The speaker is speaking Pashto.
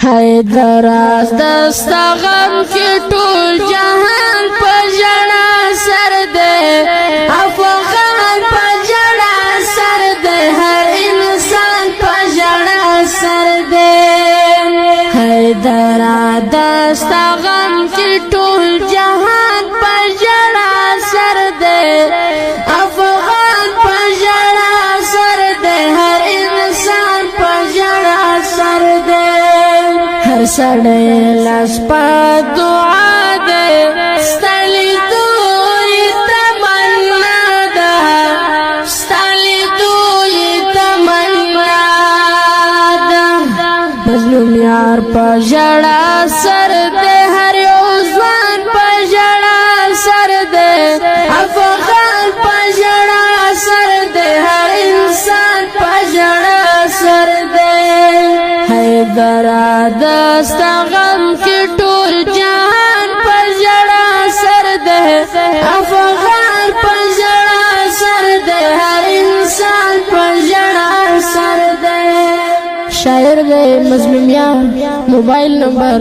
حیدر دستا غم کی ټول جهان په ژړا سر دے افغان په ژړا سر دے هر انسان په ژړا سر دے حیدر دستا غم کی ټول جهان په ژړا سر دے افغان په ژړا سر دے هر انسان په ژړا سر دے هر سړی لاس په دعا ده ستلی دوی تمنا ده ستلی دوی تمنا ده مظلوم یار په ژړا سر ده هر یو ځوان په ژړا سر ده افغان په ژړا سر ده هر انسان په ژړا سر ده حیدر دستا غم کی ټول جهان په ژړا سر ده افغان په ژړا سر ده هر انسان په ژړا سر ده شاعر دے مظلوم یار موبایل نمبر